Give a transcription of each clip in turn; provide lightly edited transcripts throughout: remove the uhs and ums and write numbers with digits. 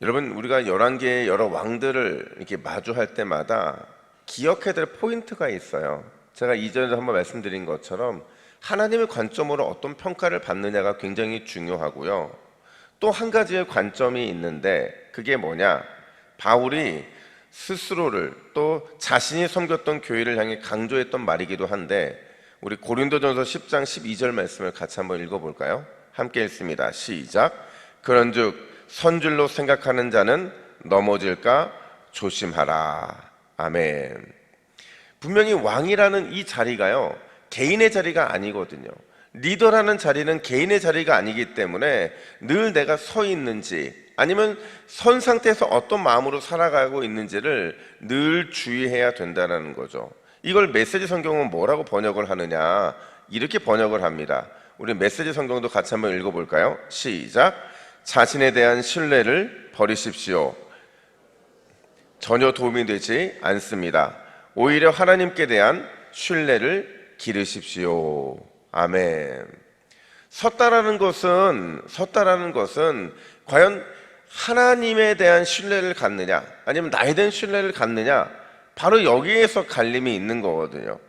여러분, 우리가 11개의 여러 왕들을 이렇게 마주할 때마다 기억해야 될 포인트가 있어요. 제가 이전에 한번 말씀드린 것처럼 하나님의 관점으로 어떤 평가를 받느냐가 굉장히 중요하고요. 또 한 가지의 관점이 있는데 그게 뭐냐? 바울이 스스로를 또 자신이 섬겼던 교회를 향해 강조했던 말이기도 한데, 우리 고린도전서 10장 12절 말씀을 같이 한번 읽어볼까요? 함께 읽습니다. 시작. 그런즉 선줄로 생각하는 자는 넘어질까 조심하라. 아멘. 분명히 왕이라는 이 자리가요, 개인의 자리가 아니거든요. 리더라는 자리는 개인의 자리가 아니기 때문에 늘 내가 서 있는지 아니면 선 상태에서 어떤 마음으로 살아가고 있는지를 늘 주의해야 된다는 거죠. 이걸 메시지 성경은 뭐라고 번역을 하느냐? 이렇게 번역을 합니다. 우리 메시지 성경도 같이 한번 읽어볼까요? 시작. 자신에 대한 신뢰를 버리십시오. 전혀 도움이 되지 않습니다. 오히려 하나님께 대한 신뢰를 기르십시오. 아멘. 섰다라는 것은 과연 하나님에 대한 신뢰를 갖느냐 아니면 나에 대한 신뢰를 갖느냐, 바로 여기에서 갈림이 있는 거거든요.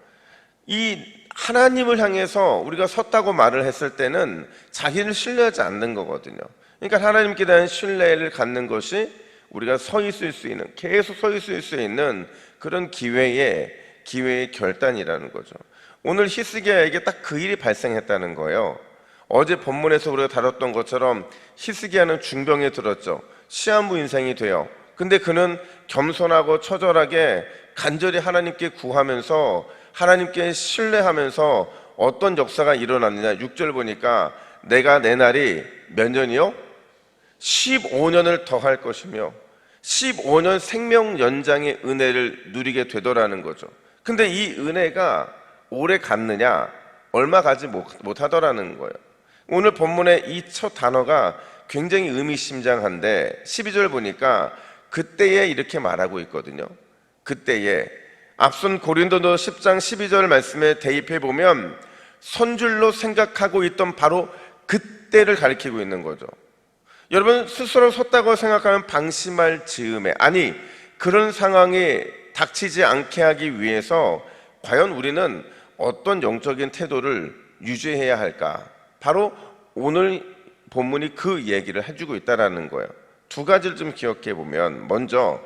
이 하나님을 향해서 우리가 섰다고 말을 했을 때는 자기를 신뢰하지 않는 거거든요. 그러니까 하나님께 대한 신뢰를 갖는 것이 우리가 서 있을 수 있는, 계속 서 있을 수 있는 그런 기회의 결단이라는 거죠. 오늘 히스기야에게 딱 그 일이 발생했다는 거예요. 어제 본문에서 우리가 다뤘던 것처럼 히스기야는 중병에 들었죠. 시한부 인생이 돼요. 근데 그는 겸손하고 처절하게 간절히 하나님께 구하면서 하나님께 신뢰하면서 어떤 역사가 일어났느냐. 6절 보니까 내가 내 날이 몇 년이요? 15년을 더할 것이며 15년 생명 연장의 은혜를 누리게 되더라는 거죠. 근데 이 은혜가 오래 갔느냐? 얼마 가지 못하더라는 거예요. 오늘 본문의 이 첫 단어가 굉장히 의미심장한데 12절 보니까 그때에 이렇게 말하고 있거든요. 그때에, 앞선 고린도서 10장 12절 말씀에 대입해 보면 선줄로 생각하고 있던 바로 그때를 가리키고 있는 거죠. 여러분, 스스로 섰다고 생각하면 방심할 즈음에, 아니 그런 상황이 닥치지 않게 하기 위해서 과연 우리는 어떤 영적인 태도를 유지해야 할까? 바로 오늘 본문이 그 얘기를 해주고 있다는 거예요. 두 가지를 좀 기억해 보면, 먼저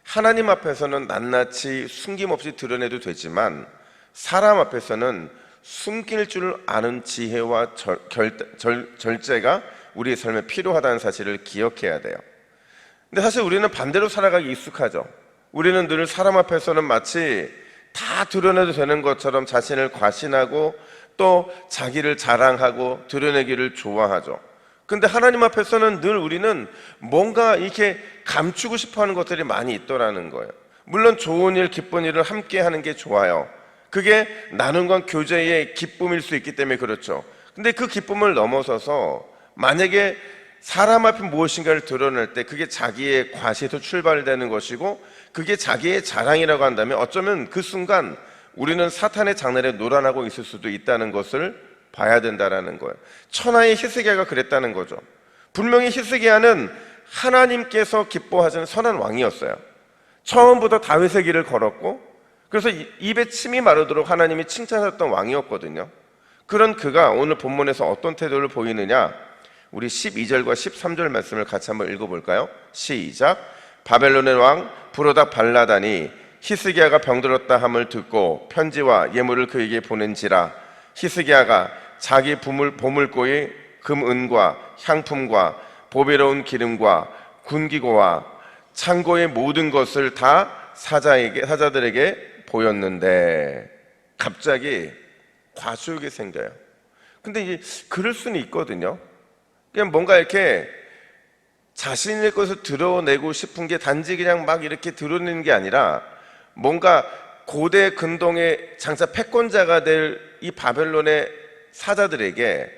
하나님 앞에서는 낱낱이 숨김없이 드러내도 되지만 사람 앞에서는 숨길 줄 아는 지혜와 절제가 우리의 삶에 필요하다는 사실을 기억해야 돼요. 근데 사실 우리는 반대로 살아가기 익숙하죠. 우리는 늘 사람 앞에서는 마치 다 드러내도 되는 것처럼 자신을 과신하고 또 자기를 자랑하고 드러내기를 좋아하죠. 근데 하나님 앞에서는 늘 우리는 뭔가 이렇게 감추고 싶어 하는 것들이 많이 있더라는 거예요. 물론 좋은 일, 기쁜 일을 함께 하는 게 좋아요. 그게 나눔과 교제의 기쁨일 수 있기 때문에 그렇죠. 근데 그 기쁨을 넘어서서 만약에 사람 앞에 무엇인가를 드러낼 때 그게 자기의 과시에서 출발되는 것이고 그게 자기의 자랑이라고 한다면 어쩌면 그 순간 우리는 사탄의 장난에 놀아나고 있을 수도 있다는 것을 봐야 된다는 거예요. 천하의 히스기야가 그랬다는 거죠. 분명히 히스기야는 하나님께서 기뻐하시는 선한 왕이었어요. 처음부터 다윗의 길을 걸었고, 그래서 입에 침이 마르도록 하나님이 칭찬하셨던 왕이었거든요. 그런 그가 오늘 본문에서 어떤 태도를 보이느냐, 우리 12절과 13절 말씀을 같이 한번 읽어볼까요? 시작. 바벨론의 왕 브로다 발라단이 히스기야가 병들었다 함을 듣고 편지와 예물을 그에게 보낸지라. 히스기야가 자기 보물고의 금은과 향품과 보배로운 기름과 군기고와 창고의 모든 것을 다 사자들에게 보였는데 갑자기 과수욕이 생겨요. 근데 이제 그럴 수는 있거든요. 그냥 뭔가 이렇게 자신의 것을 드러내고 싶은 게 단지 그냥 막 이렇게 드러내는 게 아니라 뭔가 고대 근동의 장차 패권자가 될 이 바벨론의 사자들에게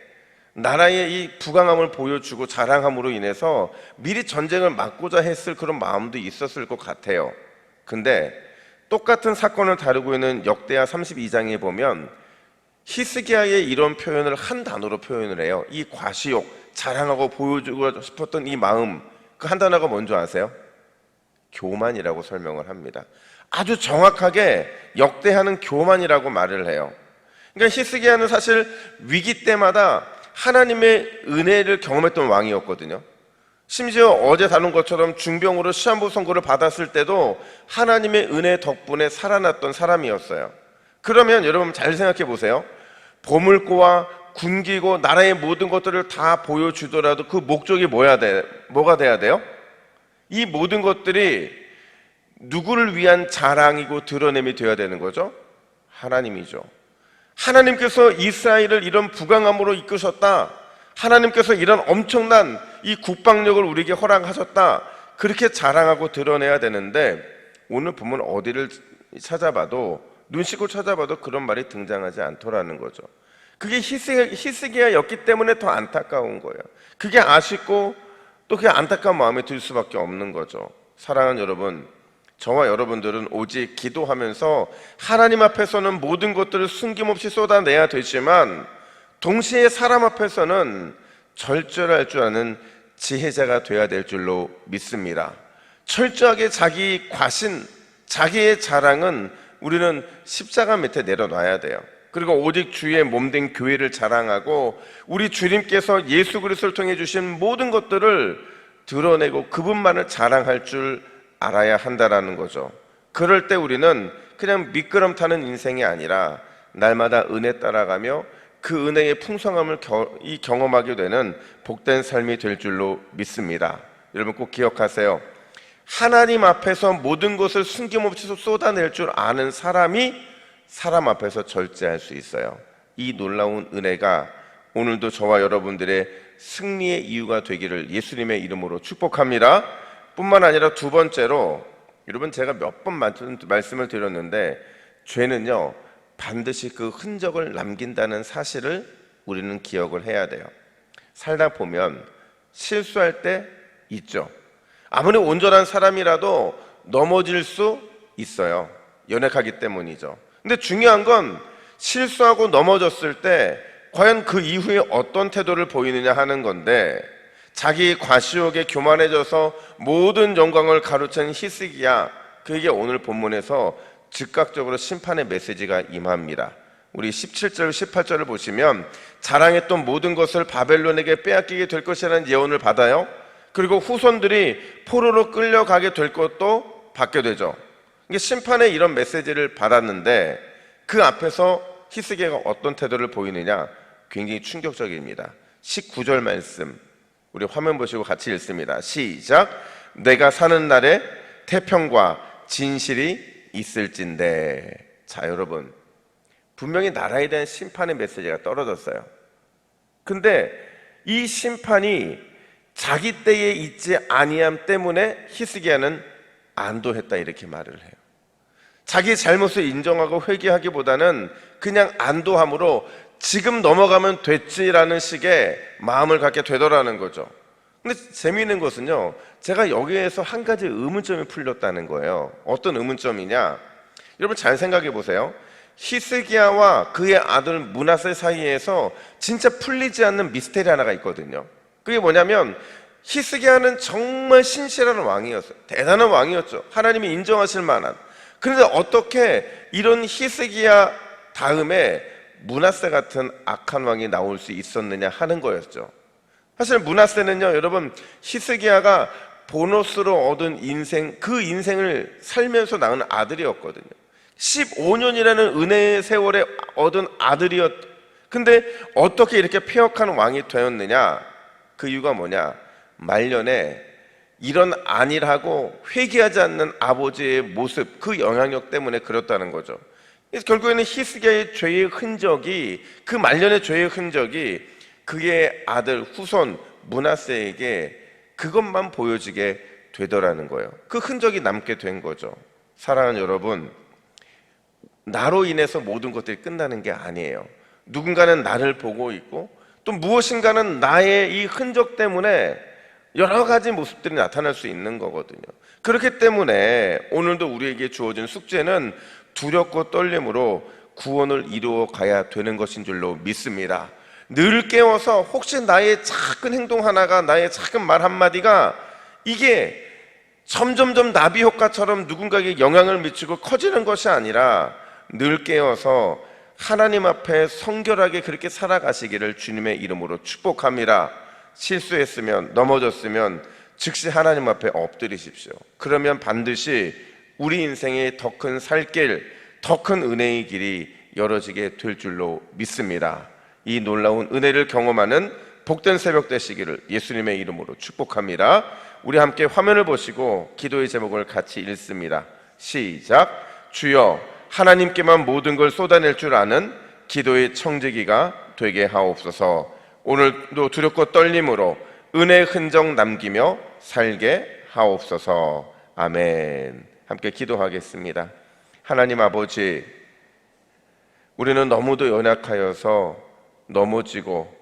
나라의 이 부강함을 보여주고 자랑함으로 인해서 미리 전쟁을 막고자 했을 그런 마음도 있었을 것 같아요. 근데 똑같은 사건을 다루고 있는 역대하 32장에 보면 히스기야의 이런 표현을 한 단어로 표현을 해요. 이 과시욕, 자랑하고 보여주고 싶었던 이 마음, 그 한 단어가 뭔지 아세요? 교만이라고 설명을 합니다. 아주 정확하게 역대하는 교만이라고 말을 해요. 그러니까 히스기야는 사실 위기 때마다 하나님의 은혜를 경험했던 왕이었거든요. 심지어 어제 다룬 것처럼 중병으로 시한부 선고를 받았을 때도 하나님의 은혜 덕분에 살아났던 사람이었어요. 그러면 여러분 잘 생각해 보세요. 보물고와 군기고 나라의 모든 것들을 다 보여주더라도 그 목적이 뭐가 돼야 돼요? 이 모든 것들이 누구를 위한 자랑이고 드러냄이 되어야 되는 거죠? 하나님이죠. 하나님께서 이스라엘을 이런 부강함으로 이끄셨다. 하나님께서 이런 엄청난 이 국방력을 우리에게 허락하셨다. 그렇게 자랑하고 드러내야 되는데 오늘 보면 어디를 찾아봐도 눈 씻고 찾아봐도 그런 말이 등장하지 않더라는 거죠. 그게 히스기야였기 때문에 더 안타까운 거예요. 그게 아쉽고 또 그게 안타까운 마음에 들 수밖에 없는 거죠. 사랑하는 여러분, 저와 여러분들은 오직 기도하면서 하나님 앞에서는 모든 것들을 숨김없이 쏟아내야 되지만 동시에 사람 앞에서는 절절할 줄 아는 지혜자가 되어야 될 줄로 믿습니다. 철저하게 자기 과신, 자기의 자랑은 우리는 십자가 밑에 내려놔야 돼요. 그리고 오직 주의 몸된 교회를 자랑하고 우리 주님께서 예수 그리스도를 통해 주신 모든 것들을 드러내고 그분만을 자랑할 줄 알아야 한다라는 거죠. 그럴 때 우리는 그냥 미끄럼 타는 인생이 아니라 날마다 은혜 따라가며 그 은혜의 풍성함을 경험하게 되는 복된 삶이 될 줄로 믿습니다. 여러분 꼭 기억하세요. 하나님 앞에서 모든 것을 숨김없이 쏟아낼 줄 아는 사람이 사람 앞에서 절제할 수 있어요. 이 놀라운 은혜가 오늘도 저와 여러분들의 승리의 이유가 되기를 예수님의 이름으로 축복합니다. 뿐만 아니라 두 번째로, 여러분 제가 몇 번 말씀을 드렸는데 죄는요 반드시 그 흔적을 남긴다는 사실을 우리는 기억을 해야 돼요. 살다 보면 실수할 때 있죠. 아무리 온전한 사람이라도 넘어질 수 있어요. 연약하기 때문이죠. 근데 중요한 건 실수하고 넘어졌을 때 과연 그 이후에 어떤 태도를 보이느냐 하는 건데, 자기 과시욕에 교만해져서 모든 영광을 가로챈 히스기야, 그에게 오늘 본문에서 즉각적으로 심판의 메시지가 임합니다. 우리 17절 18절을 보시면 자랑했던 모든 것을 바벨론에게 빼앗기게 될 것이라는 예언을 받아요. 그리고 후손들이 포로로 끌려가게 될 것도 받게 되죠. 이게 심판의 이런 메시지를 받았는데 그 앞에서 히스기야가 어떤 태도를 보이느냐, 굉장히 충격적입니다. 19절 말씀 우리 화면 보시고 같이 읽습니다. 시작. 내가 사는 날에 태평과 진실이 있을진데. 자, 여러분 분명히 나라에 대한 심판의 메시지가 떨어졌어요. 근데 이 심판이 자기 때에 있지 아니함 때문에 히스기야는 안도했다 이렇게 말을 해요. 자기 잘못을 인정하고 회개하기보다는 그냥 안도함으로 지금 넘어가면 됐지라는 식의 마음을 갖게 되더라는 거죠. 근데 재미있는 것은요, 제가 여기에서 한 가지 의문점이 풀렸다는 거예요. 어떤 의문점이냐, 여러분 잘 생각해 보세요. 히스기야와 그의 아들 므낫세 사이에서 진짜 풀리지 않는 미스테리 하나가 있거든요. 그게 뭐냐면 히스기야는 정말 신실한 왕이었어요. 대단한 왕이었죠. 하나님이 인정하실 만한. 그런데 어떻게 이런 히스기야 다음에 므낫세 같은 악한 왕이 나올 수 있었느냐 하는 거였죠. 사실 므낫세는요, 여러분 히스기야가 보너스로 얻은 인생, 그 인생을 살면서 낳은 아들이었거든요. 15년이라는 은혜의 세월에 얻은 근데 어떻게 이렇게 폐역한 왕이 되었느냐? 그 이유가 뭐냐? 말년에 이런 안일하고 회개하지 않는 아버지의 모습, 그 영향력 때문에 그렇다는 거죠. 그래서 결국에는 히스기야의 죄의 흔적이, 그 말년의 죄의 흔적이 그의 아들 후손 므낫세에게 그것만 보여지게 되더라는 거예요. 그 흔적이 남게 된 거죠. 사랑하는 여러분, 나로 인해서 모든 것들이 끝나는 게 아니에요. 누군가는 나를 보고 있고 또 무엇인가는 나의 이 흔적 때문에 여러 가지 모습들이 나타날 수 있는 거거든요. 그렇기 때문에 오늘도 우리에게 주어진 숙제는 두렵고 떨림으로 구원을 이루어 가야 되는 것인 줄로 믿습니다. 늘 깨워서 혹시 나의 작은 행동 하나가, 나의 작은 말 한마디가 이게 점점점 나비 효과처럼 누군가에게 영향을 미치고 커지는 것이 아니라 늘 깨어서 하나님 앞에 성결하게 그렇게 살아가시기를 주님의 이름으로 축복합니다. 실수했으면, 넘어졌으면 즉시 하나님 앞에 엎드리십시오. 그러면 반드시 우리 인생의 더 큰 살길, 더 큰 은혜의 길이 열어지게 될 줄로 믿습니다. 이 놀라운 은혜를 경험하는 복된 새벽 되시기를 예수님의 이름으로 축복합니다. 우리 함께 화면을 보시고 기도의 제목을 같이 읽습니다. 시작. 주여, 하나님께만 모든 걸 쏟아낼 줄 아는 기도의 청지기가 되게 하옵소서. 오늘도 두렵고 떨림으로 은혜의 흔적 남기며 살게 하옵소서. 아멘. 함께 기도하겠습니다. 하나님 아버지, 우리는 너무도 연약하여서 넘어지고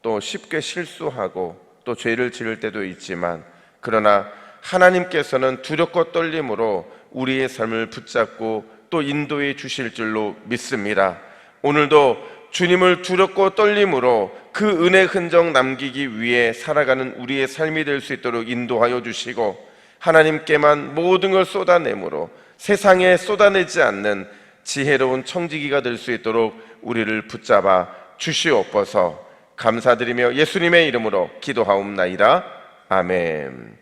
또 쉽게 실수하고 또 죄를 지을 때도 있지만, 그러나 하나님께서는 두렵고 떨림으로 우리의 삶을 붙잡고 또 인도해 주실 줄로 믿습니다. 오늘도 주님을 두렵고 떨림으로 그 은혜 흔적 남기기 위해 살아가는 우리의 삶이 될 수 있도록 인도하여 주시고, 하나님께만 모든 걸 쏟아내므로 세상에 쏟아내지 않는 지혜로운 청지기가 될 수 있도록 우리를 붙잡아 주시옵소서. 감사드리며 예수님의 이름으로 기도하옵나이다. 아멘.